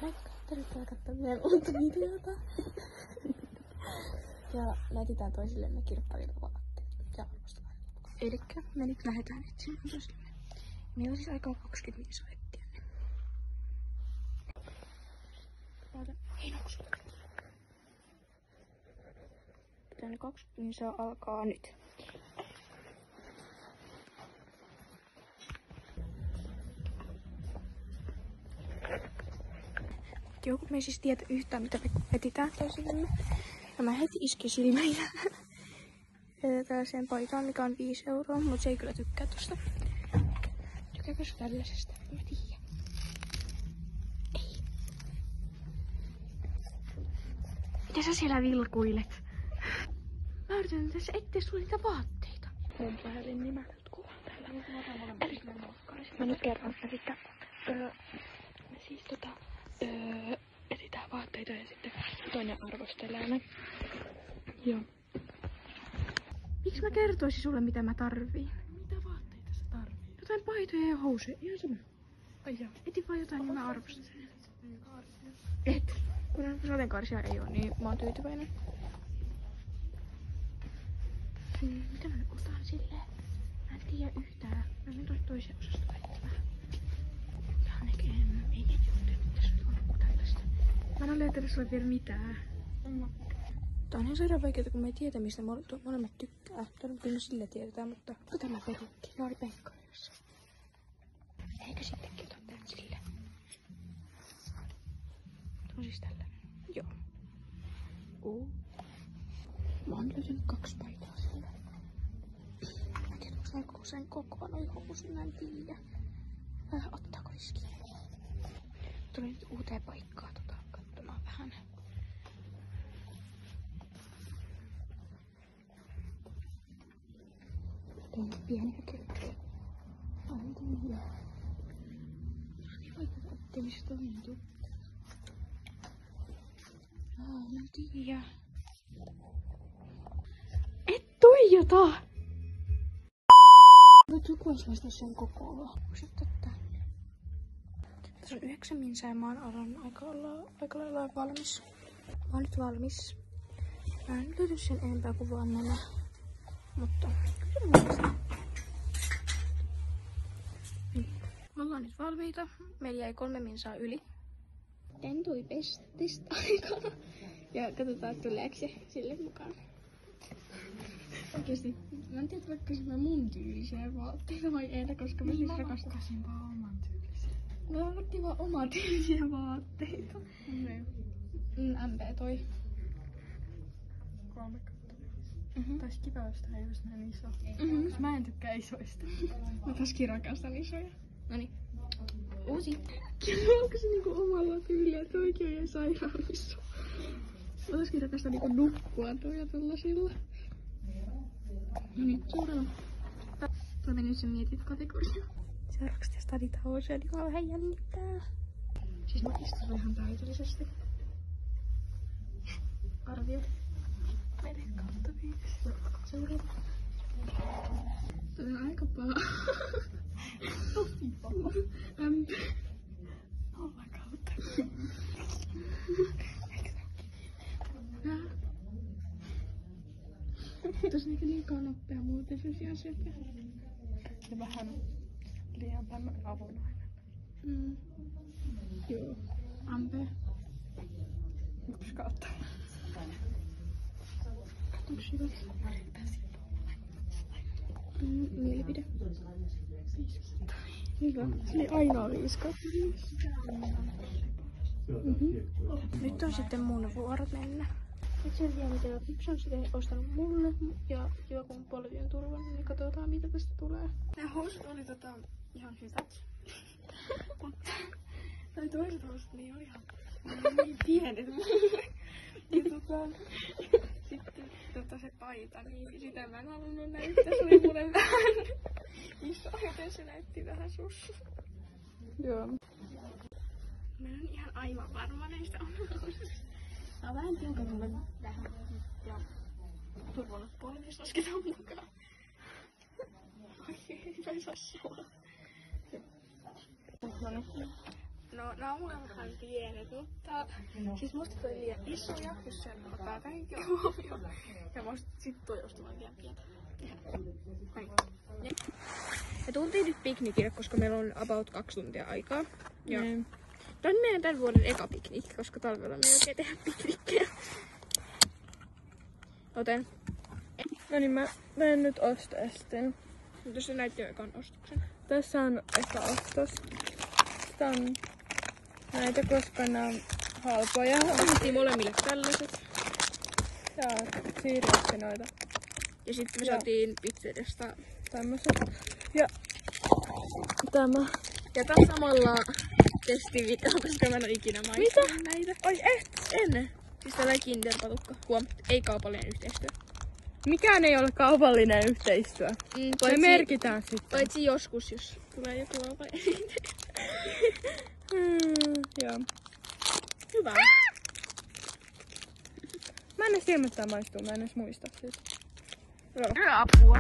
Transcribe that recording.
Moikka, tervetuloa katsomaan meidän uutta videota. Ja me etsitään toisillemme kirpparilta vaatteet ja arvostellaan. Elikkä me nyt lähdetään etsimään toisillemme. Meillä on siis aikaa 25 etsiä. Hei noksu. Tänne 20 niin se alkaa nyt. Joku me ei siis tiedä yhtään mitä me etsitään toisillemme. Ja mä heti iskin silmiin tällaiseen paitaan, mikä on 5 €, mutta se ei kyllä tykkää tosta. Tykkääkö se tällaisesta? En tiedä. Ei. Mitä sä siellä vilkuilet? Mä yritän tässä etsiä sulle niitä vaatteita. Mun puhelin, niin mä nyt kuvaan täällä. Mä nyt kerron, että me siis etsitään vaatteita ja sitten toinen arvostelee ne. Joo. Miksi mä kertoisin sulle mitä mä tarviin? Mitä vaatteita sä tarvii? Jotain paitoja ja housuja, ihan sama. Ai joo. Etin vaan jotain, niin mä arvostelen. Et. Kun sateenkaarisia ei oo, niin mä oon tyytyväinen. Mitä mä nyt otan silleen? Mä en tiedä yhtään. Mä menen toiseen osastoon etsimään. Ihan ei ketjuuteen, tässä on joku tällaista. Mä en oo löytänyt sulle vielä mitään. Tää on ihan sairaan vaikeeta, kun me ei tiedä, mistä molemmat tykkää. Täällä kyllä sille tiedetään, mutta onko tämä perutti? Ne oli penkkareissa. Eikö sittenkin ota tän sille? Tuo on siis tällainen. Joo. Mä oon löytänyt 2 paitaa sille. Mä en tiedä, onko sen kokoa noi housun, mä en tiedä. Ottaako riskiä? Tulin nyt uuteen paikkaan katsomaan vähän. Tein pieniä kelloja. Aivan tiiä. Niin vaikka ettei mistä tuntuu. Mä en tiiä. Et tuijota! Voit lukua sellaista sen kokoa. Voisit ottaa tänne. Tässä on 9 minsää ja mä oon aika lailla valmis. Mä oon nyt valmis. Mä en löydy sen enempää kuin vaan nämä. Mutta kyllä me ollaan nyt valmiita. Meillä jäi 3 minsaa yli. Tän tuli testa-aikana. Ja katsotaan tuleeko se sille mukaan. Oikeesti, mä en tiedä vaikka mä mun tyylisiä vaatteita vai ei, koska mä siis rakastan. Mä rakkasin vaan oman tyylisiä. Mä rakastin vaan oman tyylisiä vaatteita. MP toi. 3 kautta 5. Tais kiva, jos tää ei ois näin iso. Koska mä en tykkää isoista. Mä taskin rakastan isoja. Noniin. Uusi. Onko se niinku omalla tyylillä? Toikin on ihan sairaan iso. Mä taskin rakastan niinku nukkua toja tollasilla. Noniin, seuraava. Toi meni nyt sen mietit kategoria. Seuraavaksi testataan housuja, niin mä vähän jännittää. Siis mä istun ihan täydellisesti. Arvio. 4 kautta 5. Seuraava. Toi on aika paha. Tosi paha. 0 kautta 5. Eikö se ookin? Tuossa on liikaa noppea muuten, se on ihan söpö. Ja vähän liian tämmönen avonainen. Joo. Ampe. 1 kautta. Onks hyvä? Mielipide. 5 kautta. Hyvä. Se oli ainoa 5 kautta 5. Nyt on sitten mun vuoro mennä. Nyt sen tiedä mitä Pips on sitten ostanut mulle ja joku polvi on turvannut, niin katsotaan mitä tästä tulee. Nää housut oli ihan hyvät. Mutta noi toiset housut niin oli ihan niin pienet mulle. Ja sitten se paita, niin sitä mä en halunnut näyttää. Se oli mulle vähän iso, joten se näytti vähän sussu. Joo. Mä en ihan aivan varma näistä housista. Mä oon vähän tiukan mulle vähän ja turvannut polvi, jos lasketaan mukaan. Oikein, mä en saa sua. No, nää on mulle vähän pienet. Mutta siis musta toi liian isoja, jos sen ottaa kaiken huomioon. Ja musta sit toi olisi tullut liian pientä. Me tultiin nyt piknikille, koska meillä on about 2 tuntia aikaa. Ja tää on meidän tämän vuoden eka piknik, koska talvella me ei oikein tehdä piknikkejä. Joten No niin, mä menen nyt ostoesteen. nyt se näytti jo ekan ostoksen. Tässä on eka ostos. Tää on näitä, koska nää on halpoja. Ostettiin molemmille tällaiset. Ja siirryttiin noita. Ja sitten me saatiin pizzeriasta Tämmöset. Ja tämä. ja taas samalla testivideo, koska mä en oo ikinä maistanut näitä. Oi En. Siis tällainen Kinder-patukka. Huom, ei kaupallinen yhteistyö. mikään ei ole kaupallinen yhteistyö. Se merkitään sitten. Paitsi joskus, jos tulee joku kaupallinen. Joo. Hyvä. Mä en edes tiedä, mitä tää maistuu. Mä en edes muista siitä. Apua.